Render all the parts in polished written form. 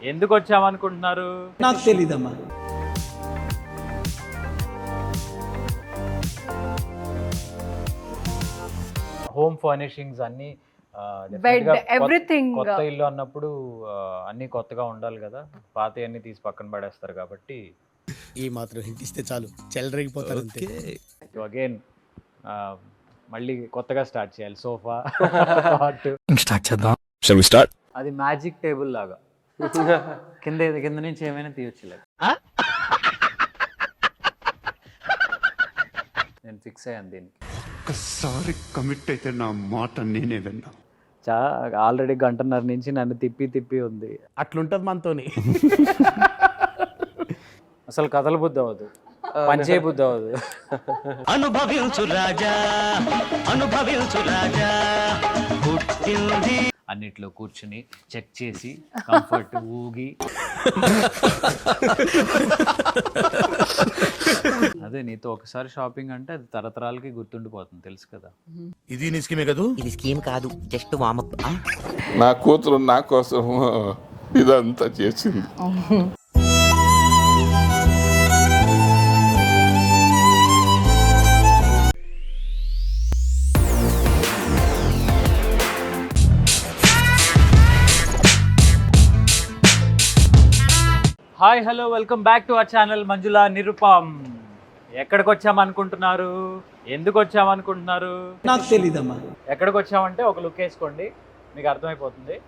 ఎందుకు వచ్చామనుకుంటున్నారు? నాకు తెలీదమ్మా. Home furnishings అన్ని బెడ్ ఎవ్రీథింగ్. కొత్త ఇల్లు అన్నప్పుడు అన్ని కొత్తగా ఉండాలి కదా, పాత అన్ని తీసి పక్కన పడేస్తారు కాబట్టి ఈ మాత్రం హింట్ ఇస్తే చాలు చెలరేగిపోతారు అంతే. అగైన్ మళ్ళీ కొత్తగా స్టార్ట్ చేయాలి. సోఫా స్టార్ట్ చేద్దాం. అది మ్యాజిక్ టేబుల్ లాగా కింద నుంచి ఏమైనా తీయొచ్చు. నేను ఫిక్స్ అయ్యాను దీనికి. ఒక్కసారి కమిట్ అయితే నా మాట నేనే విన్నా. ఆల్రెడీ గంటన్నర నుంచి నన్ను తిప్పి ఉంది. అట్లుంటది మనతోని. అసలు కథల బుద్ధి అవ్వదు, పంచే బుద్ధి అవ్వదు. అనుభవించు రాజా, అనుభవించు రాజా, పుట్టింది. అన్నిట్లో కూర్చుని చెక్ చేసి కంఫర్ట్ ఊగి అదే నీతో ఒకసారి షాపింగ్ అంటే అది తరతరాలకి గుర్తుండిపోతుంది, తెలుసు కదా. ఇది నీ స్కీమే కదూ? ఇది స్కీమ్ కాదు, జస్ట్ వామప్. నా కూతురు నా కోసం ఇదంతా చేసింది. Hi hello, welcome back to our channel Manjula Nirupam. ఎక్కడికి వచ్చామనుకుంటున్నారు? ఎందుకు వచ్చామనుకుంటున్నారు? నాకు తెలీదమ్మా. ఎక్కడికి వచ్చామంటే ఒక లుక్ వేసుకోండి, మీకు అర్థమైపోతుంది.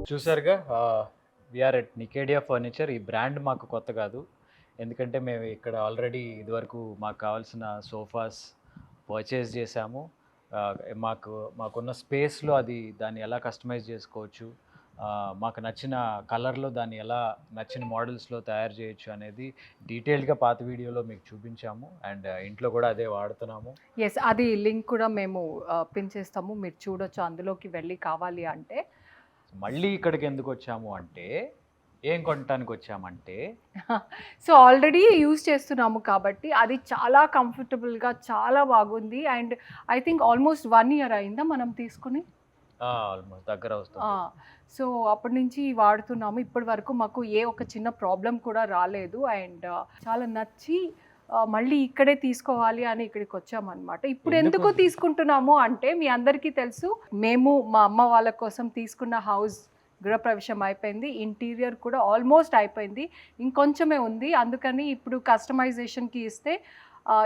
చూసారుగా, వీఆర్ ఎట్ నికేడియా ఫర్నిచర్. ఈ బ్రాండ్ మాకు కొత్త కాదు, ఎందుకంటే మేము ఇక్కడ ఆల్రెడీ ఇదివరకు మాకు కావాల్సిన సోఫాస్ పర్చేస్ చేసాము. మాకున్న స్పేస్లో దాన్ని ఎలా కస్టమైజ్ చేసుకోవచ్చు, మాకు నచ్చిన కలర్లో దాన్ని ఎలా నచ్చిన మోడల్స్లో తయారు చేయొచ్చు అనేది డీటెయిల్డ్గా పాత వీడియోలో మీకు చూపించాము. అండ్ ఇంట్లో కూడా అదే వాడుతున్నాము. ఎస్, అది లింక్ కూడా మేము పిన్ చేస్తాము, మీరు చూడొచ్చు. అందులోకి వెళ్ళి కావాలి అంటే. మళ్ళీ ఇక్కడికి ఎందుకు వచ్చాము అంటే, ఏం కొనడానికి వచ్చామంటే, సో ఆల్రెడీ యూజ్ చేస్తున్నాము కాబట్టి అది చాలా కంఫర్టబుల్గా చాలా బాగుంది. And I think almost 1 year అయిందా మనం తీసుకుని. ఆల్మోస్ట్ దగ్గర వస్తుంది. సో అప్పటి నుంచి వాడుతున్నాము. ఇప్పటి వరకు మాకు ఒక చిన్న ప్రాబ్లం కూడా రాలేదు. అండ్ చాలా నచ్చి మళ్ళీ ఇక్కడే తీసుకోవాలి అని ఇక్కడికి వచ్చామన్నమాట. ఇప్పుడు ఎందుకు తీసుకుంటున్నాము అంటే, మీ అందరికీ తెలుసు, మేము మా అమ్మ వాళ్ళ కోసం తీసుకున్న హౌస్ గృహప్రవేశం అయిపోయింది, ఇంటీరియర్ కూడా ఆల్మోస్ట్ అయిపోయింది, ఇంకొంచెమే ఉంది. అందుకని ఇప్పుడు కస్టమైజేషన్కి ఇస్తే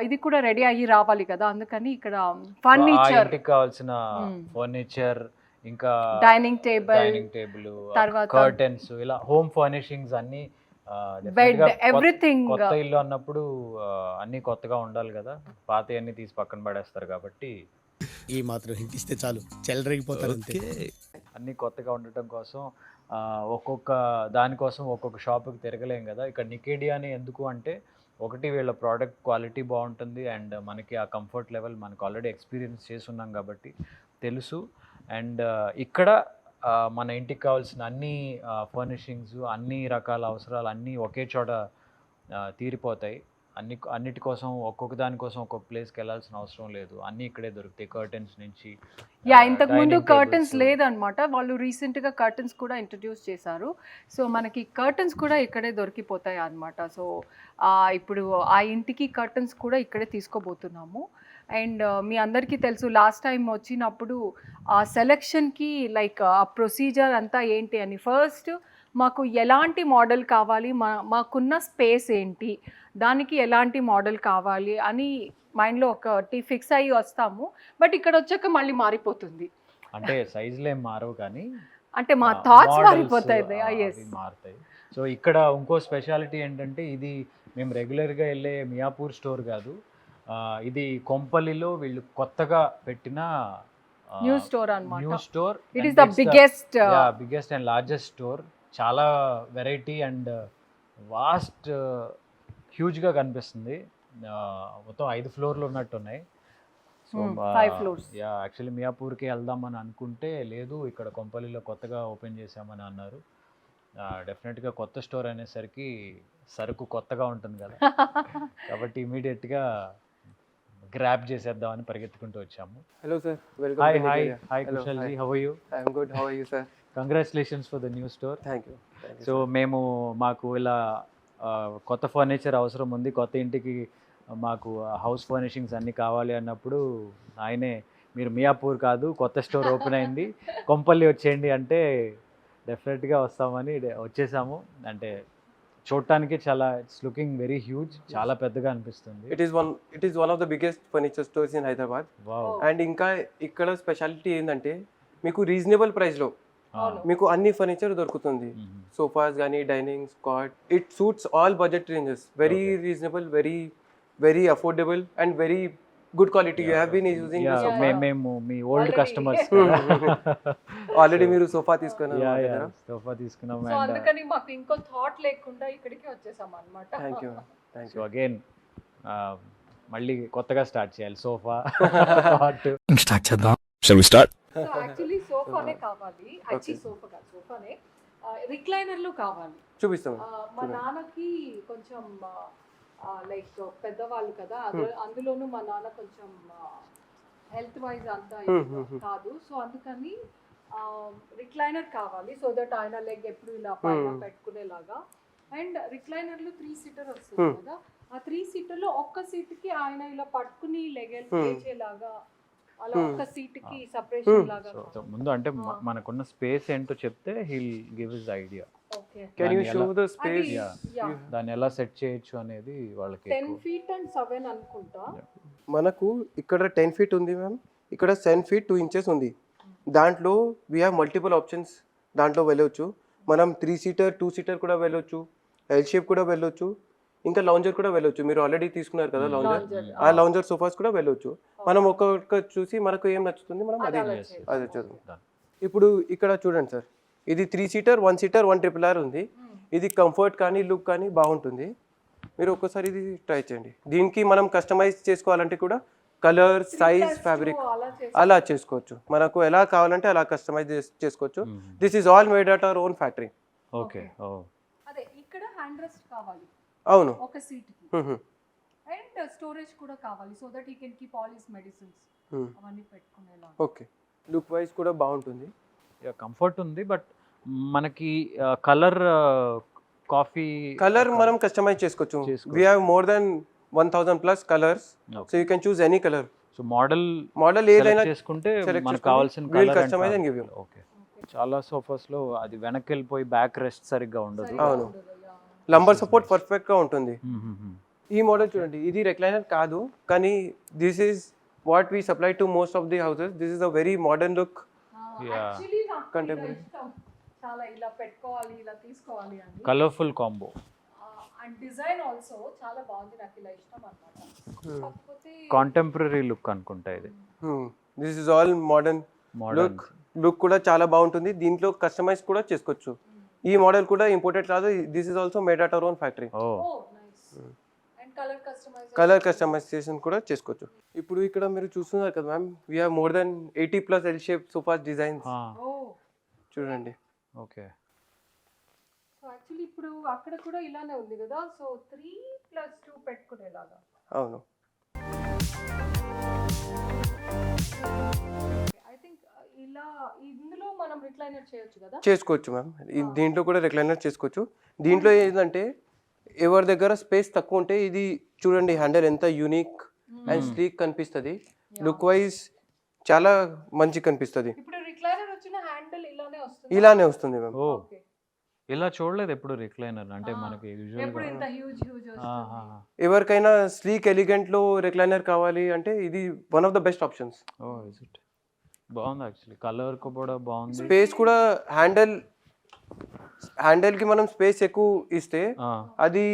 ఇది కూడా రెడీ అయ్యి రావాలి కదా, అందుకని ఇక్కడ ఫర్నిచర్ కావాల్సిన ఫర్నిచర్, ఇంకా డైనింగ్ టేబుల్, తర్వాత కర్టెన్స్, ఇలా హోమ్ ఫర్నిషింగ్స్ అన్ని బెడ్ ఎవ్రీథింగ్. కొత్త ఇల్లు అన్నప్పుడు అన్ని కొత్తగా ఉండాలి కదా, పాత అన్ని తీసి పక్కన పడేస్తారు కాబట్టి ఈ మాత్రం హింట్ ఇస్తే చాలు చెలరేగిపోతారు అంతే. అన్ని కొత్తగా ఉండటం కోసం దానికోసం ఒక్కొక్క షాప్కి తిరగలేం కదా. ఇక్కడ నికేడియాని ఎందుకు అంటే, ఒకటి వీళ్ళ ప్రోడక్ట్ క్వాలిటీ బాగుంటుంది, అండ్ మనకి ఆ కంఫర్ట్ లెవెల్ మనకు ఆల్రెడీ ఎక్స్పీరియన్స్ చేస్తున్నాం కాబట్టి తెలుసు. అండ్ ఇక్కడ మన ఇంటికి కావాల్సిన అన్ని ఫర్నిషింగ్స్, అన్ని రకాల అవసరాలు అన్నీ ఒకే చోట తీరిపోతాయి. అన్నిటి కోసం ఒక్కొక్క దానికోసం ఒక్కొక్క ప్లేస్కి వెళ్ళాల్సిన అవసరం లేదు, అన్నీ ఇక్కడే దొరుకుతాయి. కర్టెన్స్ నుంచి ఇంతకు ముందు కర్టన్స్ లేదనమాట, వాళ్ళు రీసెంట్గా కర్టన్స్ కూడా ఇంట్రడ్యూస్ చేశారు. సో మనకి కర్టన్స్ కూడా ఇక్కడే దొరికిపోతాయి అన్నమాట. సో ఇప్పుడు ఆ ఇంటికి కర్టన్స్ కూడా ఇక్కడే తీసుకోబోతున్నాము. అండ్ మీ అందరికీ తెలుసు, లాస్ట్ టైం వచ్చినప్పుడు ఆ సెలెక్షన్కి లైక్ ఆ ప్రొసీజర్ అంతా ఏంటి అని, ఫస్ట్ మాకు ఎలాంటి మోడల్ కావాలి, మాకున్న స్పేస్ ఏంటి, దానికి ఎలాంటి మోడల్ కావాలి అని మైండ్లో ఒకటి ఫిక్స్ అయ్యి వస్తాము. బట్ ఇక్కడ వచ్చాక మళ్ళీ మారిపోతుంది, అంటే సైజులు ఏం మారవు కానీ అంటే మా థాట్స్ మారిపోతాయి. మారుతాయి. సో ఇక్కడ ఇంకో స్పెషాలిటీ ఏంటంటే, ఇది మేము రెగ్యులర్గా వెళ్ళే మియాపూర్ స్టోర్ కాదు, ఇది కొంపల్లిలో వీళ్ళు కొత్తగా పెట్టిన న్యూ స్టోర్ అన్నమాట. New store. It is the biggest and largest store. చాలా వెరైటీ అండ్ వాస్ట్, హ్యూజ్గా కనిపిస్తుంది. మొత్తం 5 ఫ్లోర్లు ఉన్నట్టున్నాయి. So 5 floors. యా యాక్చువల్లీ మియాపూర్కి వెళ్దామని అనుకుంటే లేదు ఇక్కడ కొంపల్లిలో కొత్తగా ఓపెన్ చేసామని అన్నారు. డెఫినెట్గా కొత్త స్టోర్ అనేసరికి సరుకు కొత్తగా ఉంటుంది కదా, కాబట్టి ఇమీడియట్గా గ్రాప్ చేసేద్దామని పరిగెత్తుకుంటూ వచ్చాము. Hello sir, welcome hi to hi Nigeria. Hi Hello, Kushalji, hi. How are you? I am good. How are you, sir? Congratulations for the new store. Thank you. Thank you. So మేము మాకు ఇలా కొత్త furniture అవసరం ఉంది, కొత్త ఇంటికి మాకు house furnishings అన్నీ కావాలి అన్నప్పుడు ఆయనే మీరు మియాపూర్ కాదు కొత్త స్టోర్ ఓపెన్ అయింది కొంపల్లి వచ్చేయండి అంటే డెఫినెట్గా వస్తామని వచ్చేసాము. అంటే చూడటానికి చాలా ఇట్స్ లుకింగ్ వెరీ హ్యూజ్, చాలా పెద్దగా అనిపిస్తుంది. It is one of the biggest furniture stores in Hyderabad. Wow. And ఇంకా ఇక్కడ స్పెషాలిటీ ఏంటంటే మీకు రీజనబుల్ ప్రైస్లో మీకు అన్ని ఫర్నిచర్ దొరుకుతుంది. సోఫాస్ కానీ డైనింగ్ స్కాట్, it suits all budget ranges. Very reasonable, very affordable and very good quality. You have been using మేము మీ ఓల్డ్ Already. కస్టమర్స్. ఆల్రెడీ మీరు సోఫా తీసుకున్నారు. సోఫా తీసుకున్నాం. సో అందుకని మాకు ఇంకో థాట్ లేకుండా ఇక్కడికి వచ్చేసాం అన్నమాట. Thank you. Thank so you. Again మళ్ళీ కొత్తగా స్టార్ట్ చేయాలి సోఫా హాట్. స్టార్ట్ చేద్దాం. సో యాక్చువల్లీ సోఫానే కావాలి, యాక్చువల్లీ సోఫా కాదు, సోఫానే రిక్లైనర్లు కావాలి. చూపిస్తాం. మా నాన్నకి కొంచెం లైక్ పెద్దవాళ్ళు కదా, అందులోనూ మా నాన్న కొంచెం హెల్త్ వైజ్ అంతా కాదు. సో అందుకని రిక్లైనర్ కావాలి, సో దట్ ఆయన లెగ్ ఎప్పుడు ఇలా పైన పెట్టుకునేలాగా. అండ్ రిక్లైనర్లు 3 seater వస్తుంది కదా, ఆ 3 seaterలో ఒక్క సీట్కి ఆయన ఇలా పట్టుకుని లెగ్ లేచేలాగా, అలా ఒక్క సీట్కి సపరేషన్ లాగా. సో ముందు అంటే మనకున్న స్పేస్ ఏంటో చెప్తే heal give his idea. Okay, can you show the అది స్పేస్? దాన్ని ఎలా సెట్ చేయొచ్చు అనేది వాళ్ళకి 10 feet and 7 అనుకుంటా. మనకు ఇక్కడ 10 feet ఉంది మ్యామ్, ఇక్కడ 10 feet 2 inches ఉంది. దాంట్లో వీ హ్యావ్ మల్టిపుల్ ఆప్షన్స్. దాంట్లో వెళ్ళొచ్చు మనం 3 seater 2 seater కూడా వెళ్ళొచ్చు, ఎల్ షేప్ కూడా వెళ్ళొచ్చు, ఇంకా లౌంజర్ కూడా వెళ్ళొచ్చు. మీరు ఆల్రెడీ తీసుకున్నారు కదా లౌంజర్, ఆ లౌంజర్ సోఫాస్ కూడా వెళ్ళొచ్చు. మనం ఒక్కొక్క చూసి మనకు ఏం నచ్చుతుంది మనం అది చూద్దాం. ఇప్పుడు ఇక్కడ చూడండి సార్, ఇది 3 seater 1 seater 1 RRR ఉంది. ఇది కంఫర్ట్ కానీ లుక్ కానీ బాగుంటుంది. మీరు ఒక్కసారి ఇది ట్రై చేయండి. దీనికి మనం కస్టమైజ్ చేసుకోవాలంటే కూడా కలర్, సైజ్, ఫ్యాబ్రిక్ అలా చేసుకోవచ్చు. మనకు ఎలా కావాలంటే అలా కస్టమైజ్ చేసుకోవచ్చు. This is all made at our own factory. Okay. అదే ఇక్కడ హ్యాండ్ రెస్ట్ కావాలి అవును. ఒక సీట్ కి, అండ్ స్టోరేజ్ కూడా కావాలి, so that you can keep all his medicines అవన్నీ పెట్టుకునేలా. ఓకే, లుక్ వైజ్ కూడా బాగుంటుంది. కంఫర్ట్ ఉంది, బట్ మనకి కలర్ కాఫీ కలర్ మనం కస్టమైజ్ చేసుకోవచ్చు. We have more then 1000+ colours, so you can choose any colour. So model ఏదైనా చేసుకుంటే select మనకు చేసుకొని కావాల్సిన we'll colour customize and give you. Okay. చాలా సోఫాస్ లో అది వెనక్కి వెళ్ళిపోయి బ్యాక్ రెస్ట్ సరిగ్గా ఉండదు. అవును, లంబర్ సపోర్ట్ పర్ఫెక్ట్ గా ఉంటుంది. ఈ మోడల్ చూడండి, ఇది రెక్లైనర్ కాదు కానీ this is what we supply to most of the houses. This is a very modern look. Actually నాకు Contemporary. ఇష్టం చాలా, ఇలా పెట్టుకోవాలి, ఇలా తీసుకోవాలి అని. Colourful combo and design also చాలా బాగుంది, నాకు ఇలా ఇష్టం అన్నమాట. కాకపోతే కాంటెంపరీ లుక్ అనుకుంటా ఇది. This is all modern look కూడా చాలా బాగుంటుంది. దీంట్లో కస్టమైజ్ కూడా చేసుకోవచ్చు. ఈ మోడల్ కూడా ఇంపోర్టెడ్ కాదు, this is also made at our own factory. Oh nice. And colour customisation కూడా చేసుకోవచ్చు. ఇప్పుడు ఇక్కడ మీరు చూస్తున్నారు కదా ma'am, we have more than 80+ L shape sofas designs. చూడండి. ఓకే. సో యాక్చువల్లీ ఇప్పుడు అక్కడ కూడా ఇలానే ఉంది కదా, సో 3+2 పెట్టుకునేలాగా. అవును. ఐ థింక్ ఇలా ఇందులో మనం రిక్లైనర్ చేయొచ్చు కదా. చేసుకోవచ్చు మ్యామ్, దీంట్లో కూడా రిక్లైనర్ చేసుకోవచ్చు. దీంట్లో ఏంటంటే ఎవరి దగ్గర స్పేస్ తక్కువ ఉంటే ఇది చూడండి, హ్యాండిల్ ఎంత యూనిక్ అండ్ స్లీక్ కనిపిస్తుంది. లుక్ వైజ్ చాలా మంచి కనిపిస్తుంది. ఇప్పుడు రిక్లైనర్ వచ్చిన హ్యాండిల్ ఇలానే వస్తుంది మ్యామ్. ఓ ఇలా చూడలేదు ఎప్పుడు రిక్లైనర్, అంటే మనకి యూజువల్ ఎప్పుడు ఇంత హ్యూజ్ వస్తుంది. ఎవరికైనా స్లీక్ ఎలిగెంట్ లో రిక్లైనర్ కావాలి అంటే ఇది one of the best options. Oh is it బాగుంది యాక్చువల్లీ, కలర్ కూడా బాగుంది. స్పేస్ కూడా హ్యాండిల్ కి మనం స్పేస్ ఎక్కువ ఇస్తే అది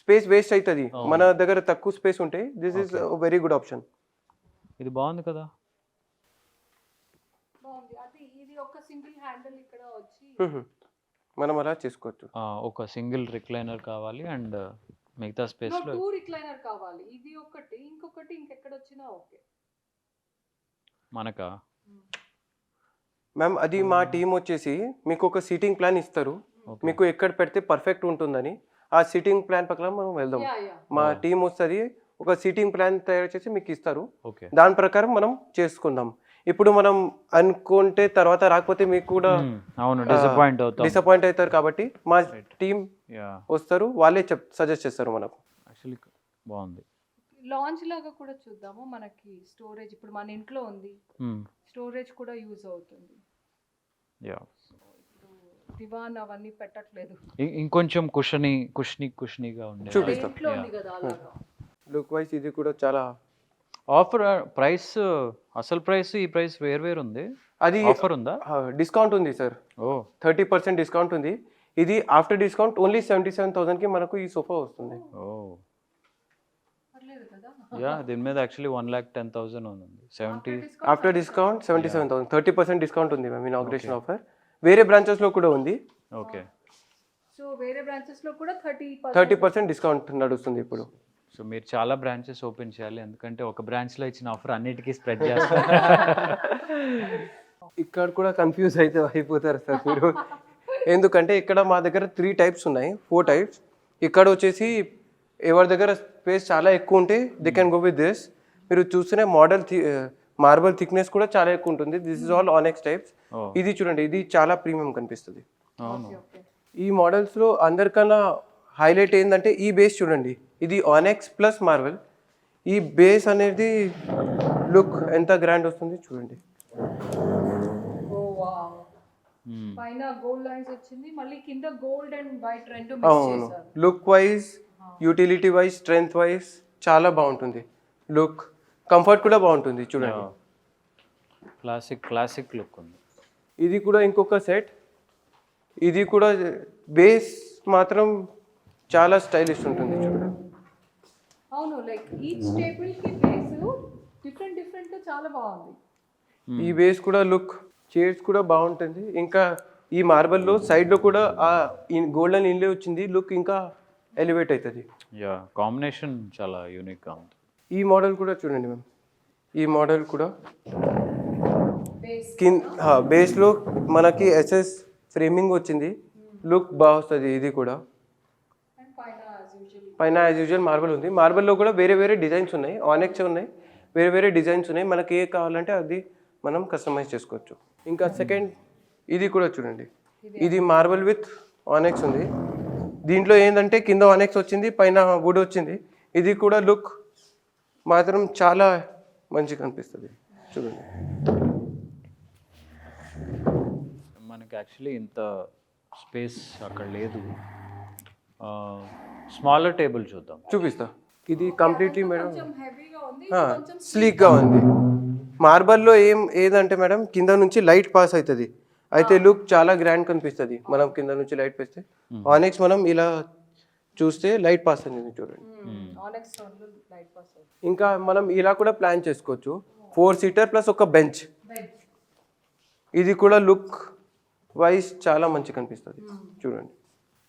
స్పేస్ వేస్ట్ అవుతుంది. మన దగ్గర తక్కువ స్పేస్ ఉంటే this is very good option. ఇది బాగుంది కదా. బాగుంది. అది ఇది ఒక సింగిల్ హ్యాండిల్ ఇక్కడ వచ్చి మనం అలా చేసుకోవచ్చు. ఒక సింగిల్ రిక్లైనర్ కావాలి అండ్ మిగతా స్పేస్ లో 2 రిక్లైనర్ కావాలి. ఇది ఒకటి, ఇంకొకటి ఇంకెక్కడ వచ్చినా ఓకే. మనకా మ్యామ్ అది మా టీం వచ్చేసి మీకు ఒక సీటింగ్ ప్లాన్ ఇస్తారు, మీకు ఎక్కడ పెడితే పర్ఫెక్ట్ ఉంటుందని ఆ సీటింగ్ ప్లాన్ ప్రకారం మనం వెళ్దాం. మా టీం వస్తుంది, ఒక సీటింగ్ ప్లాన్ తయారు చేసి మీకు ఇస్తారు, ఓకే దాని ప్రకారం మనం చేసుకుందాం. ఇప్పుడు మనం అనుకుంటే తర్వాత రాకపోతే మీకు కూడా అవును డిసప్పాయింట్ అవుతాం. డిసప్పాయింట్ అవుతారు. కాబట్టి మా టీం యా వస్తారు, వాళ్ళే సజెస్ట్ చేస్తారు మనకు. యాక్చువల్లీ బాగుంది. లాంచ్ లాగా కూడా చూద్దాము. మనకి స్టోరేజ్ ఇప్పుడు మన ఇంట్లో ఉంది, స్టోరేజ్ కూడా యూజ్ అవుతుంది. యా దివాన్ అవన్నీ పెట్టట్లేదు, ఇంకొంచెం కుషనీగా ఉండే చూపిస్తాం. ఇంట్లో ఉంది కదా అలాగా. లుక్ వైజ్ ఇది కూడా చాలా ఆఫర్ ప్రైస్, అసలు ప్రైస్ ఈ ప్రైస్ వేరు ఉంది. అది ఆఫర్ ఉందా? డిస్కౌంట్ ఉంది సార్, ఓ 30% డిస్కౌంట్ ఉంది. ఇది ఆఫ్టర్ డిస్కౌంట్ ఓన్లీ 77,000కి మనకు ఈ సోఫా వస్తుంది. ఓ పర్లేదు కదా. యా దీని మీద యాక్చువల్లీ 1,10,000 ఉంది. 70 ఆఫ్టర్ డిస్కౌంట్ 77,000, 30% డిస్కౌంట్ ఉంది మ్యామ్. ఇనాగ్రేషన్ ఆఫర్ వేరే బ్రాంచెస్లో కూడా ఉంది. ఓకే సో వేరే బ్రాంచెస్ లో కూడా 30% డిస్కౌంట్ నడుస్తుంది ఇప్పుడు. సో మీరు చాలా బ్రాంచెస్ ఓపెన్ చేయాలి, ఎందుకంటే ఒక బ్రాంచ్లో ఇచ్చిన ఆఫర్ అన్నిటికీ స్ప్రెడ్ చేస్తారు. ఇక్కడ కూడా కన్ఫ్యూజ్ అయిపోతారు సార్ మీరు, ఎందుకంటే ఇక్కడ మా దగ్గర 3 టైప్స్ ఉన్నాయి, 4 టైప్స్. ఇక్కడ వచ్చేసి ఎవరి దగ్గర స్పేస్ చాలా ఎక్కువ ఉంటే they can go with this. మీరు చూస్తేనే మోడల్ మార్బల్ థిక్నెస్ కూడా చాలా ఎక్కువ ఉంటుంది. This is all onyx types. ఇది చూడండి, ఇది చాలా ప్రీమియం కనిపిస్తుంది. ఈ మోడల్స్లో అందరికన్నా హైలైట్ ఏంటంటే ఈ బేస్ చూడండి, ఇది ఆనెక్స్ ప్లస్ మార్బల్. ఈ బేస్ అనేది లుక్ ఎంత గ్రాండ్ వస్తుంది చూడండి. పైన గోల్డ్ లైన్స్ వచ్చింది, మళ్ళీ కింద గోల్డ్ అండ్ వైట్ రెండు మిక్స్ అవును, చేశారు. Look wise, utility wise, strength wise చాలా బాగుంటుంది. లుక్, కంఫర్ట్ కూడా బాగుంటుంది చూడండి. క్లాసిక్ లుక్ ఉంది. ఇది కూడా ఇంకొక సెట్, ఇది కూడా బేస్ మాత్రం చాలా స్టైలిష్ ఉంటుంది చూడండి. అవును, లైక్ ఈచ్ టేబుల్ కి బేస్ డిఫరెంట్ చాలా బాగుంది. ఈ బేస్ కూడా లుక్, చైర్స్ కూడా బాగుంటుంది. ఇంకా ఈ మార్బల్లో సైడ్లో కూడా ఆ గోల్డెన్ ఇన్లే వచ్చింది, లుక్ ఇంకా ఎలివేట్ అవుతుంది. యా కాంబినేషన్ చాలా యూనిక్గా ఉంది. ఈ మోడల్ కూడా చూడండి మ్యామ్, ఈ మోడల్ కూడా బేస్ బేస్లో మనకి ఎస్ఎస్ ఫ్రేమింగ్ వచ్చింది, లుక్ బాగా వస్తుంది. ఇది కూడా అండ్ పైన యాజ్ యూజువల్ మార్బల్ ఉంది. మార్బల్లో కూడా వేరే వేరే డిజైన్స్ ఉన్నాయి, ఆనెక్స్ ఉన్నాయి, వేరే వేరే డిజైన్స్ ఉన్నాయి. మనకి ఏ కావాలంటే అది మనం కస్టమైజ్ చేసుకోవచ్చు. ఇంకా సెకండ్ ఇది కూడా చూడండి, ఇది మార్బల్ విత్ ఆనెక్స్ ఉంది. దీంట్లో ఏంటంటే కింద ఆనెక్స్ వచ్చింది, పైన వుడ్ వచ్చింది. ఇది కూడా లుక్ మాత్రం చాలా మంచిగా అనిపిస్తుంది చూడండి. మనకి యాక్చువల్లీ ఇంత స్పేస్ అక్కడ లేదు. స్మాలర్ టేబుల్ చూద్దాం. చూపిస్తా. ఇది కంప్లీట్లీ మేడం హెవీగా ఉంది, స్లీక్గా ఉంది. మార్బల్లో ఏదంటే మేడం కింద నుంచి లైట్ పాస్ అవుతుంది, అయితే లుక్ చాలా గ్రాండ్ కనిపిస్తుంది. మనం కింద నుంచి లైట్ వేస్తే ఆనెక్స్ మనం ఇలా చూస్తే లైట్ పాస్ అనేది చూడండి. ఆనెక్స్ లైట్ పాస్ అవుతుంది. ఇంకా మనం ఇలా కూడా ప్లాన్ చేసుకోవచ్చు, 4 సీటర్ ప్లస్ ఒక బెంచ్. ఇది కూడా లుక్ వైజ్ చాలా మంచి కనిపిస్తుంది చూడండి.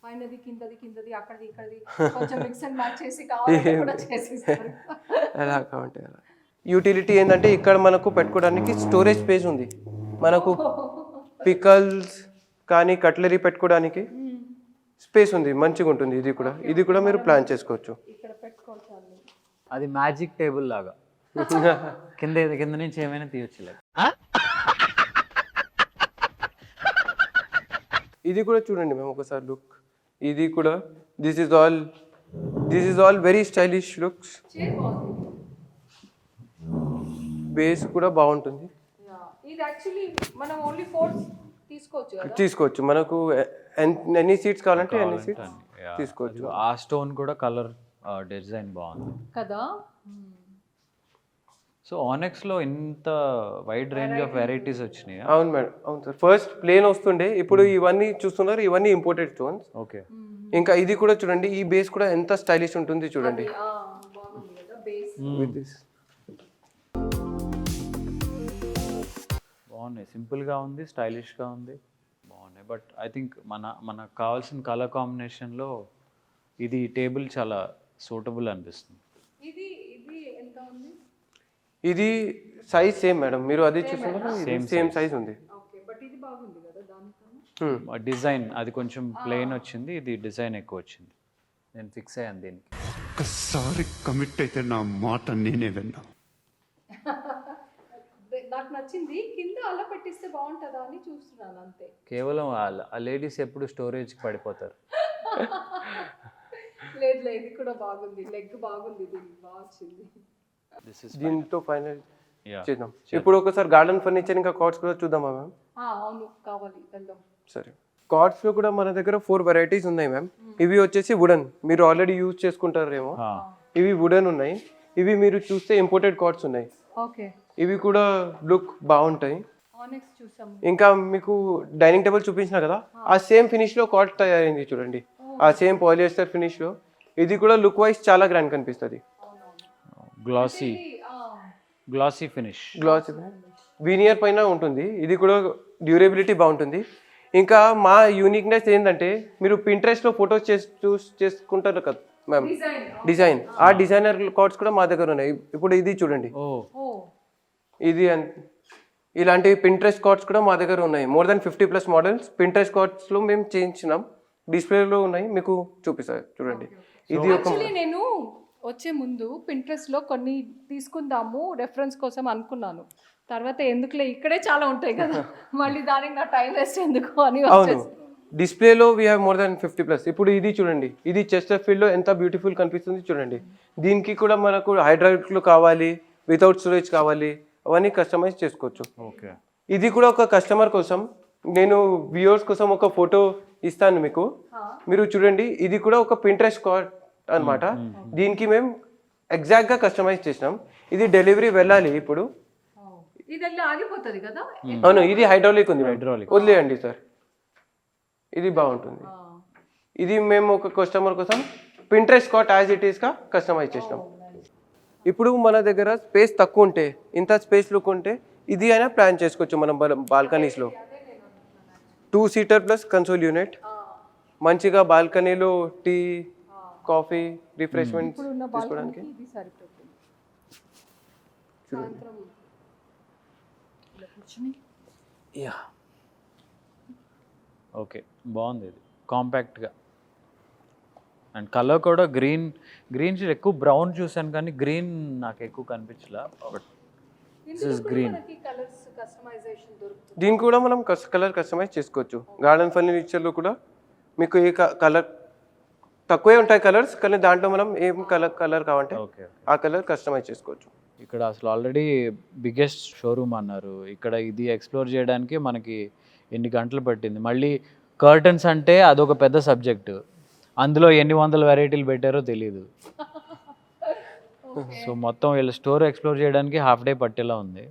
పైనది కిందది అక్కడిది ఇక్కడిది కొంచెం మిక్స్ అండ్ మ్యాచ్ చేసి కావాలంటే కూడా చేసేస్తారు. ఎలా కావాలంటే అలా. యూటిలిటీ ఏంటంటే ఇక్కడ మనకు పెట్టుకోవడానికి స్టోరేజ్ స్పేస్ ఉంది, మనకు పికల్స్ కానీ కట్లరీ పెట్టుకోవడానికి స్పేస్ ఉంది, మంచిగా ఉంటుంది. ఇది కూడా మీరు ప్లాన్ చేసుకోవచ్చు. ఇక్కడ పెట్టుకోవచ్చు. అది మ్యాజిక్ టేబుల్ లాగా కింద నుంచి ఏమైనా తీయొచ్చు. ఇది కూడా చూడండి మేము ఒకసారి లుక్. ఇది కూడా this is all very stylish looks. Base కూడా బాగుంటుంది. ఇది యాక్చువల్లీ మనం ఓన్లీ 4 తీసుకోవచ్చు. మనకు ఎన్ని సీట్స్ కావాలంటే ఎన్ని సీట్స్ తీసుకోవచ్చు. ఆ స్టోన్ కూడా కలర్ డిజైన్ బాగుంది కదా. సో ఆనెక్స్లో ఇంత వైడ్ రేంజ్ ఆఫ్ వెరైటీస్ వచ్చినాయి. అవును మేడం, అవును సార్. ఫస్ట్ ప్లేన్ వస్తుండే, ఇప్పుడు ఇవన్నీ చూస్తున్నారు, ఇవన్నీ ఇంపోర్టెడ్ స్టోన్స్. ఓకే. ఇంకా ఇది కూడా చూడండి, ఈ బేస్ కూడా ఎంత స్టైలిష్ ఉంటుంది చూడండి. బాగున్నాయి, సింపుల్గా ఉంది, స్టైలిష్గా ఉంది, బాగున్నాయి. బట్ ఐ థింక్ మనకు కావాల్సిన కలర్ కాంబినేషన్లో ఇది టేబుల్ చాలా సూటబుల్ అనిపిస్తుంది. ఇది ఎంత ఉంది? ఇది సైజ్ సేమ్ మేడం, మీరు అది చూస్తున్నారు సేమ్ సైజ్ ఉంది. బట్ ఇది బాగుంది కదా దానికన్నా. డిజైన్ అది కొంచెం ప్లెయిన్ వచ్చింది, ఇది డిజైన్ ఎక్కువ వచ్చింది. నేను ఫిక్స్ అయ్యాను దీనికి. ఒక్కసారి కమిట్ అయితే నా మాట నేనే విన్నా. నాకు నచ్చింది, కింద అలా పెట్టిస్తే బాగుంటుందా అని చూస్తున్నాను అంతే. కేవలం ఆ లేడీస్ ఎప్పుడు స్టోరేజ్కి పడిపోతారు. లేదు లేదు, ఇది కూడా బాగుంది, లెగ్ బాగుంది, ఇది బాగా వచ్చింది. దిస్ ఇస్ దీంతో ఫైనల్ చేద్దాం. ఇప్పుడు ఒకసారి గార్డెన్ ఫర్నిచర్ ఇంకా కార్డ్స్ కూడా చూద్దామా మ్యామ్? అవును కావాలి, వెళ్దాం. సరే, కార్డ్స్ లో కూడా మన దగ్గర 4 వెరైటీస్ ఉన్నాయి మ్యామ్. ఇవి వచ్చేసి వుడెన్, మీరు ఆల్రెడీ యూజ్ చేసుకుంటారేమో. ఇవి వుడెన్ ఉన్నాయి. ఇవి మీరు చూస్తే ఇంపోర్టెడ్ కార్డ్స్ ఉన్నాయి. ఓకే, ఇవి కూడా లుక్ బాగుంటాయి. ఆనెక్స్ చూసాము. ఇంకా మీకు డైనింగ్ టేబుల్ చూపించిన కదా, ఆ సేమ్ ఫినిష్ లో కార్డ్ తయారైంది చూడండి, ఆ సేమ్ పాలియస్టర్ ఫినిష్ లో. ఇది కూడా లుక్ వైజ్ చాలా గ్రాండ్ కనిపిస్తుంది. గ్లాసీ ఫినిష్, గ్లాస్ వీనియర్ పైన ఉంటుంది. ఇది కూడా డ్యూరబిలిటీ బాగుంటుంది. ఇంకా మా యూనిక్నెస్ ఏంటంటే, మీరు Pinterest లో ఫొటోస్ చేసుకుంటారు కదా మ్యామ్, డిజైన్, ఆ డిజైనర్ కార్డ్స్ కూడా మా దగ్గర ఉన్నాయి. ఇప్పుడు ఇది చూడండి, ఇది ఇలాంటి Pinterest కార్డ్స్ కూడా మా దగ్గర ఉన్నాయి. More than 50+ models Pinterest cards లో మేము చేయించినాం. డిస్ప్లేలో ఉన్నాయి, మీకు చూపిస్తారు చూడండి. ఇది ఒక యాక్చువల్లీ నేను వచ్చే ముందు Pinterest లో కొన్ని తీసుకుందాము రెఫరెన్స్ కోసం అనుకున్నాను. తర్వాత ఎందుకులే, ఇక్కడే చాలా ఉంటాయి కదా, మళ్ళీ దానికి నా టైం వేస్ట్ ఎందుకు అని అవును, డిస్ప్లేలో వీ హ్యావ్ మోర్ దెన్ 50+. ఇప్పుడు ఇది చూడండి, ఇది చెస్టర్ఫీల్డ్ లో ఎంత బ్యూటిఫుల్ కనిపిస్తుంది చూడండి. దీనికి కూడా మనకు హైడ్రాలిక్లు కావాలి, వితౌట్ స్టోరేజ్ కావాలి, అవన్నీ కస్టమైజ్ చేసుకోవచ్చు. ఓకే, ఇది కూడా ఒక కస్టమర్ కోసం, నేను వ్యూవర్స్ కోసం ఒక ఫోటో ఇస్తాను మీకు, మీరు చూడండి. ఇది కూడా ఒక Pinterest కార్డ్ అన్నమాట. దీనికి మేము ఎగ్జాక్ట్గా కస్టమైజ్ చేసినాం. ఇది డెలివరీ వెళ్ళాలి ఇప్పుడు. ఇది ఆగిపోతుంది కదా. అవును, ఇది హైడ్రాలిక్ ఉంది, హైడ్రాలిక్ వదిలేయండి సార్. ఇది బాగుంటుంది. ఇది మేము ఒక కస్టమర్ కోసం Pinterest కార్డ్ యాజ్ ఇట్ ఈస్గా కస్టమైజ్ చేసినాం. ఇప్పుడు మన దగ్గర స్పేస్ తక్కువ ఉంటే, ఇంత స్పేస్ లుక్ ఉంటే ఇది అయినా ప్లాన్ చేసుకోవచ్చు మనం బాల్కనీస్లో. 2 సీటర్ ప్లస్ కన్సోల్ యూనిట్, మంచిగా బాల్కనీలో టీ, కాఫీ, రిఫ్రెష్మెంట్ తీసుకోవడానికి. ఇది సరిపోతుంది. సాయంత్రం ఇలా కూర్చుని. ఓకే, బాగుంది. ఇది కాంపాక్ట్గా అండ్ కలర్ కూడా గ్రీన్ ఎక్కువ బ్రౌన్ చూసాను కానీ గ్రీన్ నాకు ఎక్కువ కనిపించలా. But this is green. Colours customisation దొరుకుతుంది. దీనికి కూడా మనం కలర్ కస్టమైజ్ చేసుకోవచ్చు. గార్డెన్ ఫర్నిచర్లో కూడా మీకు ఏ కలర్ తక్కువే ఉంటాయి కలర్స్, కానీ దాంట్లో మనం ఏం కలర్ కావాలంటే ఓకే, ఆ కలర్ కస్టమైజ్ చేసుకోవచ్చు. ఇక్కడ అసలు ఆల్రెడీ బిగ్గెస్ట్ షోరూమ్ అన్నారు. ఇక్కడ ఇది ఎక్స్ప్లోర్ చేయడానికి మనకి ఎన్ని గంటలు పట్టింది. మళ్ళీ కర్టన్స్ అంటే అదొక పెద్ద సబ్జెక్టు, అందులో ఎన్ని వందల వెరైటీలు పెట్టారో తెలీదు. సో మొత్తం వీళ్ళ స్టోర్ ఎక్స్ప్లోర్ చేయడానికి హాఫ్ డే పట్టేలా ఉంది.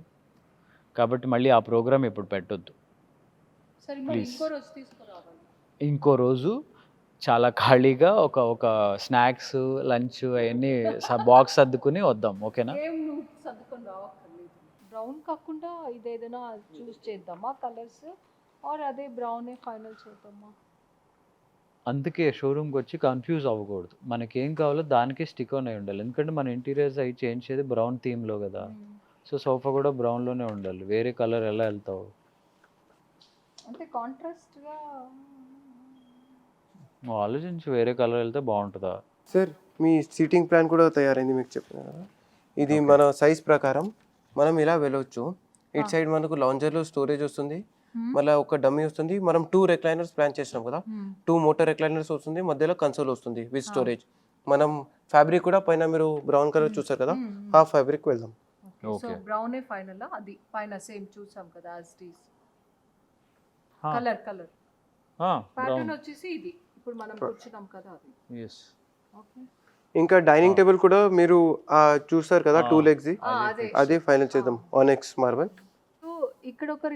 కాబట్టి మళ్ళీ ఆ ప్రోగ్రామ్ ఇప్పుడు పెట్టొద్దు ప్లీజ్. ఇంకో రోజు చాలా ఖాళీగా ఒక స్నాక్స్, లంచ్ అవన్నీ బాక్స్ సర్దుకుని వద్దాం, ఓకేనా? సర్దుకొని రావక్కర్లేదు. బ్రౌన్ కాకుండా ఇదేదైనా చూస్ చేద్దామా కలర్స్, ఆర్ అదే బ్రౌనే ఫైనల్ చేద్దామా? అందుకే షోరూమ్కి వచ్చి కన్ఫ్యూజ్ అవ్వకూడదు. మనకేం కావాలో దానికే స్టిక్ ఆన్ అయి ఉండాలి. ఎందుకంటే మన ఇంటీరియర్స్ అవి చేంజ్ చేసేది బ్రౌన్ థీమ్లో కదా. సో సోఫా కూడా బ్రౌన్లోనే ఉండాలి. వేరే కలర్ ఎలా వెళ్తావు? అంటే కాంట్రాస్ట్గా ఆలోచించి వేరే కలర్ వెళ్తే బాగుంటుందా? సార్, మీ సీటింగ్ ప్లాన్ కూడా తయారైంది మీకు చెప్పిన కదా. ఇది మన సైజ్ ప్రకారం మనం ఇలా వెళ్ళవచ్చు. ఇటు సైడ్ మనకు లాంజర్లో స్టోరేజ్ వస్తుంది, మళ్ళీ ఒక డమ్మీ వస్తుంది. మనం 2 రెక్లైనర్స్ ప్లాన్ చేసినాం కదా, 2 మోటార్ రెక్లైనర్స్ వస్తుంది, మధ్యలో కన్సోల్ వస్తుంది విత్ స్టోరేజ్. మనం ఫ్యాబ్రిక్ కూడా పైన మీరు బ్రౌన్ కలర్ చూసారు కదా, ఆ ఫ్యాబ్రిక్ వెళ్దాం. సో బ్రౌనే ఫైనల్. అది పైన సేమ్ చూసాం కదా as it is. Colour pattern వచ్చేసి ఇది ఇప్పుడు మనం కూర్చున్నాం కదా అది. yes. ఓకే, ఇంకా డైనింగ్ టేబుల్ కూడా మీరు చూసారు కదా 2 legs, అదే ఫైనల్ చేద్దాం. ఆనెక్స్ మార్బల్. సో ఇక్కడ ఒక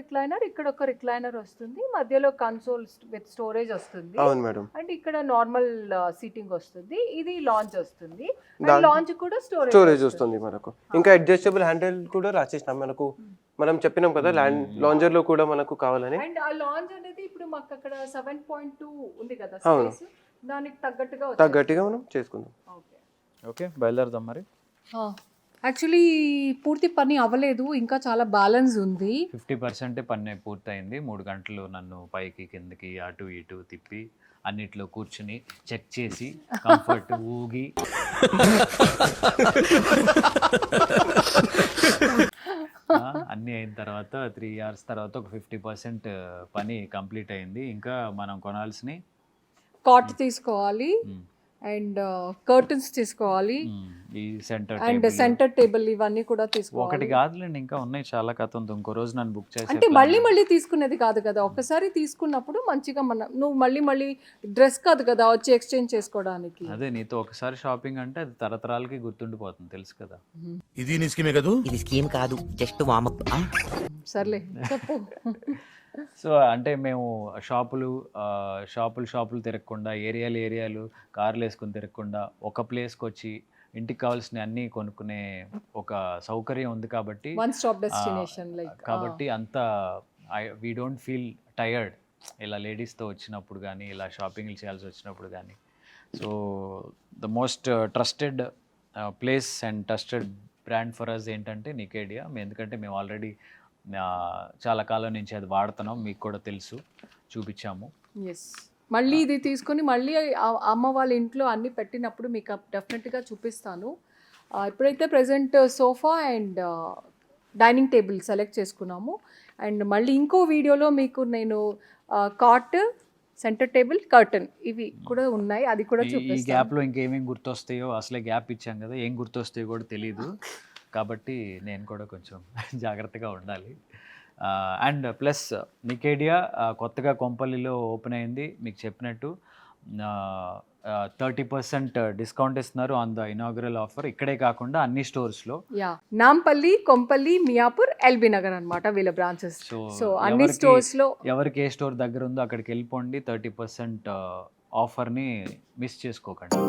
రిక్లైనర్ వస్తుంది, మధ్యలో కన్సోల్ విత్ స్టోరేజ్ వస్తుంది. అవును మేడం. అండ్ ఇక్కడ నార్మల్ సీటింగ్ వస్తుంది. ఇది లాంజ్ వస్తుంది, లాంజ్ కూడా స్టోరేజ్ వస్తుంది మనకు. ఇంకా అడ్జస్టబుల్ హ్యాండిల్ కూడా రాసేసినాం మనకు. మనం చెప్పినాం కదా లాంజర్ లో కూడా మనకు కావాలని. అండ్ ఆ లాంజ్ అనేది ఇప్పుడు మాకు అక్కడ 7.2 ఉంది కదా స్పేస్, దానికి తగ్గట్టుగా మనం చేసుకుందాం. ఓకే, బయలుదేరదాం మరి. యాక్చువల్లీ పూర్తి పని అవ్వలేదు, ఇంకా చాలా బ్యాలెన్స్ ఉంది. 50% పని పూర్తయింది. 3 గంటలు నన్ను పైకి కిందకి అటు ఇటు తిప్పి అన్నిట్లో కూర్చుని చెక్ చేసి కంఫర్ట్ ఊగి అన్నీ అయిన తర్వాత 3 hours తర్వాత ఒక 50% పని కంప్లీట్ అయింది. ఇంకా మనం కొనాల్సినవి కాట్ తీసుకోవాలి అండ్ కర్టన్స్ తీసుకోవాలి ఈ సెంటర్ అండ్ సెంటర్ టేబుల్ ఇవన్నీ కూడా తీసుకోవాలి. ఒకటి కాదులేండి, ఇంకా ఉన్నాయి చాలా కథ ఉంది. ఇంకో రోజు నన్ను బుక్ చేసి అంటే మళ్ళీ తీసుకునేది కాదు కదా, ఒకసారి తీసుకున్నప్పుడు మంచిగా నువ్వు మళ్ళీ డ్రెస్ కాదు కదా వచ్చి ఎక్స్చేంజ్ చేసుకోవడానికి. అదే నీతో ఒకసారి షాపింగ్ అంటే అది తరతరాలకి గుర్తుండిపోతుంది, తెలుసు కదా. ఇది నీ స్కీమే కదా? ఇది స్కీమ్ కాదు, జస్ట్ వామప్. సర్లే చెప్పు. సో అంటే మేము షాపులు తిరగకుండా ఏరియాలు కార్లు వేసుకొని తిరగకుండా ఒక ప్లేస్కి వచ్చి ఇంటికి కావాల్సిన అన్నీ కొనుక్కునే ఒక సౌకర్యం ఉంది కాబట్టి వన్ స్టాప్ డెస్టినేషన్ లైక్ కాబట్టి అంత వీ డోంట్ ఫీల్ టయర్డ్ ఇలా లేడీస్తో వచ్చినప్పుడు కానీ ఇలా షాపింగ్లు చేయాల్సి వచ్చినప్పుడు కానీ. So the most trusted place and trusted brand for us ఏంటంటే నికేడియా. ఎందుకంటే మేము ఆల్రెడీ చాలా కాలం నుంచి అది వాడుతున్నాం, మీకు కూడా తెలుసు, చూపించాము. ఎస్, మళ్ళీ ఇది తీసుకొని మళ్ళీ అమ్మ వాళ్ళ ఇంట్లో అన్నీ పెట్టినప్పుడు మీకు డెఫినెట్గా చూపిస్తాను. ఇప్పుడైతే present sofa and dining table select చేసుకున్నాము. అండ్ మళ్ళీ ఇంకో వీడియోలో మీకు నేను కాట్, సెంటర్ టేబుల్, కర్టన్ ఇవి కూడా ఉన్నాయి, అది కూడా ఈ చూపిస్తాను. గ్యాప్లో ఇంకేమేమి గుర్తొస్తాయో, అసలే గ్యాప్ ఇచ్చాం కదా, ఏం గుర్తొస్తాయో కూడా తెలియదు కాబట్టి నేను కూడా కొంచెం జాగ్రత్తగా ఉండాలి. అండ్ ప్లస్ నికేడియా కొత్తగా కొంపల్లిలో ఓపెన్ అయింది. మీకు చెప్పినట్టు 30% డిస్కౌంట్ ఇస్తున్నారు ఆన్ ద ఇనాగ్రల్ ఆఫర్. ఇక్కడే కాకుండా అన్ని స్టోర్స్లో. నాంపల్లి, కొంపల్లి, మియాపూర్, ఎల్బీ నగర్ అన్నమాట వీళ్ళ బ్రాంచెస్. సో అన్ని స్టోర్స్లో ఎవరికి ఏ స్టోర్ దగ్గర ఉందో అక్కడికి వెళ్ళిపోండి. 30% ఆఫర్ని మిస్ చేసుకోకండి.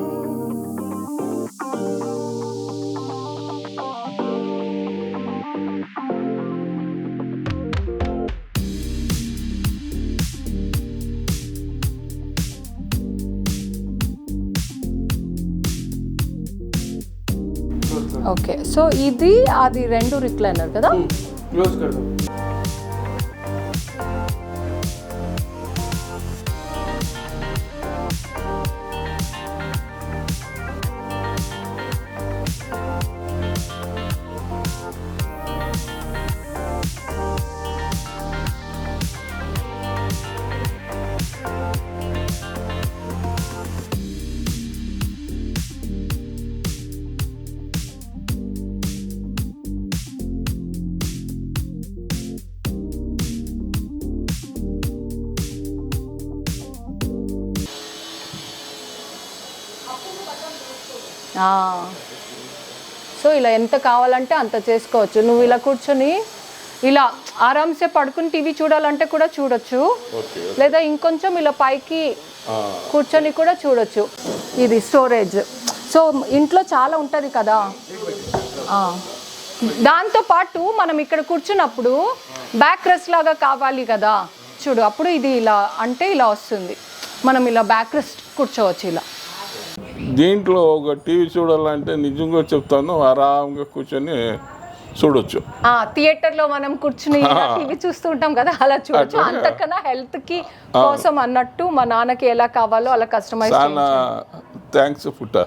ఓకే, సో ఇది అది రెండు రిక్లైనర్ కదా. క్లోజ్ कर दो. సో ఇలా ఎంత కావాలంటే అంత చేసుకోవచ్చు. నువ్వు ఇలా కూర్చొని ఇలా ఆరామ్సే పడుకుని టీవీ చూడాలంటే కూడా చూడొచ్చు, లేదా ఇంకొంచెం ఇలా పైకి కూర్చొని కూడా చూడొచ్చు. ఇది స్టోరేజ్. సో ఇంట్లో చాలా ఉంటుంది కదా, దాంతోపాటు మనం ఇక్కడ కూర్చున్నప్పుడు బ్యాక్ రెస్ట్ లాగా కావాలి కదా, చూడు అప్పుడు ఇది ఇలా అంటే ఇలా వస్తుంది, మనం ఇలా బ్యాక్ రెస్ట్ కూర్చోవచ్చు ఇలా. దీంట్లో ఒక టీవీ చూడాలంటే నిజంగా చెప్తాను, ఆరాంగా కూర్చొని చూడొచ్చు. థియేటర్ లో మనం కూర్చుని టీవీ చూస్తూ ఉంటాం కదా, అలా చూడొచ్చు. అంతకన్నా హెల్త్ కి కోసం అన్నట్టు మా నాన్నకి ఎలా కావాలో అలా కస్టమైజ్. చాలా థ్యాంక్స్ పుట్ట.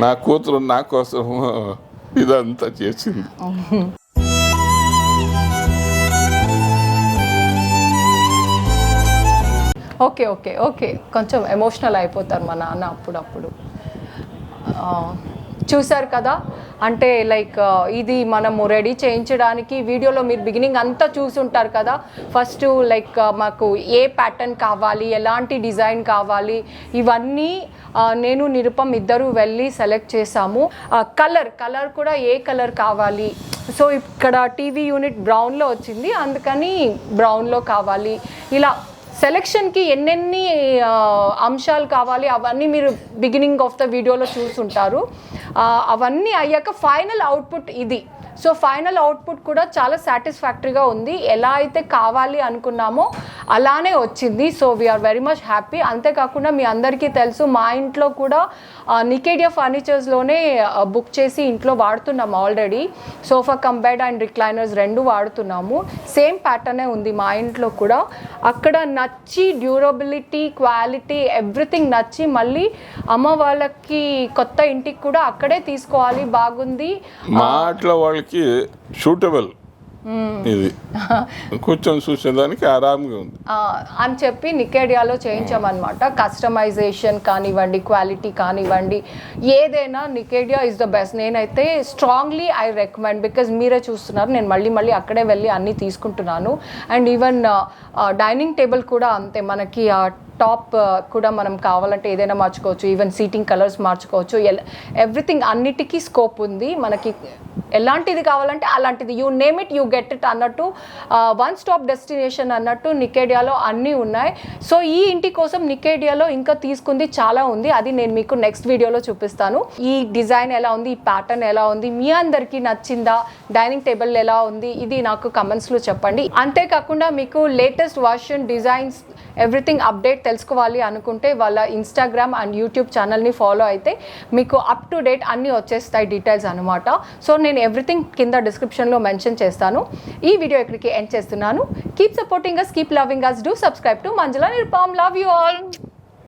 నా కూతురు నా కోసం ఇదంతా చేసింది. ఓకే ఓకే ఓకే, కొంచెం ఎమోషనల్ అయిపోతారు మా నాన్న అప్పుడప్పుడు. చూసారు కదా, అంటే లైక్ ఇది మనము రెడీ చేయించడానికి వీడియోలో మీరు బిగినింగ్ అంతా చూసుంటారు కదా. ఫస్ట్ లైక్ మాకు ఏ ప్యాటర్న్ కావాలి, ఎలాంటి డిజైన్ కావాలి, ఇవన్నీ నేను నిరుపం ఇద్దరు వెళ్ళి సెలెక్ట్ చేసాము. కలర్ కూడా ఏ కలర్ కావాలి. సో ఇక్కడ టీవీ యూనిట్ బ్రౌన్లో వచ్చింది, అందుకని బ్రౌన్లో కావాలి. ఇలా సెలెక్షన్కి ఎన్నెన్ని అంశాలు కావాలి అవన్నీ మీరు బిగినింగ్ ఆఫ్ ద వీడియోలో చూసుంటారు. అవన్నీ అయ్యాక ఫైనల్ అవుట్పుట్ ఇది. సో ఫైనల్ అవుట్పుట్ కూడా చాలా సాటిస్ఫాక్టరీగా ఉంది. ఎలా అయితే కావాలి అనుకున్నామో అలానే వచ్చింది. So we're very much happy. అంతేకాకుండా మీ అందరికీ తెలుసు మా ఇంట్లో కూడా నికేడియా ఫర్నిచర్స్లోనే బుక్ చేసి ఇంట్లో వాడుతున్నాము already. Sofa cum bed and recliners రెండు వాడుతున్నాము. సేమ్ ప్యాటర్నే ఉంది మా ఇంట్లో కూడా. అక్కడ నచ్చి డ్యూరబిలిటీ, క్వాలిటీ, ఎవ్రీథింగ్ నచ్చి మళ్ళీ అమ్మ వాళ్ళకి కొత్త ఇంటికి కూడా అక్కడే తీసుకోవాలి, బాగుంది. మా అట్లా వాళ్ళకి సూటబుల్ ఇది కూర్చొని చూసేదానికి ఆరాంగా ఉంది అని చెప్పి నికేడియాలో చేయించామన్నమాట. కస్టమైజేషన్ కానివ్వండి, క్వాలిటీ కానివ్వండి, ఏదైనా నికేడియా ఇస్ ద బెస్ట్. నేనైతే స్ట్రాంగ్లీ ఐ రికమెండ్. బికాజ్ మీరే చూస్తున్నారు, నేను మళ్ళీ అక్కడే వెళ్ళి అన్నీ తీసుకుంటున్నాను. అండ్ ఈవెన్ డైనింగ్ టేబుల్ కూడా అంతే. మనకి టాప్ కూడా మనం కావాలంటే ఏదైనా మార్చుకోవచ్చు. ఈవెన్ సీటింగ్ కలర్స్ మార్చుకోవచ్చు. ఎవ్రీథింగ్ అన్నిటికీ స్కోప్ ఉంది. మనకి ఎలాంటిది కావాలంటే అలాంటిది, you name it you get it అన్నట్టు, వన్ స్టాప్ డెస్టినేషన్ అన్నట్టు నికేడియాలో అన్నీ ఉన్నాయి. సో ఈ ఇంటి కోసం నికేడియాలో ఇంకా తీసుకుంది చాలా ఉంది. అది నేను మీకు నెక్స్ట్ వీడియోలో చూపిస్తాను. ఈ డిజైన్ ఎలా ఉంది, ఈ ప్యాటర్న్ ఎలా ఉంది, మీ అందరికీ నచ్చిందా, డైనింగ్ టేబుల్ ఎలా ఉంది, ఇది నాకు కమెంట్స్లో చెప్పండి. అంతేకాకుండా మీకు latest version, designs, everything update తెలుసుకోవాలి అనుకుంటే వాళ్ళ ఇన్స్టాగ్రామ్ అండ్ యూట్యూబ్ ఛానల్ని ఫాలో అయితే మీకు అప్ టు డేట్ అన్నీ వచ్చేస్తాయి డీటెయిల్స్ అనమాట. సో నేను ఎవ్రీథింగ్ కింద డిస్క్రిప్షన్లో మెన్షన్ చేస్తాను. ఈ వీడియో ఇక్కడికి ఎండ్ చేస్తున్నాను. Keep supporting us, keep loving us, do subscribe to Manjula Nirupam. Love you all.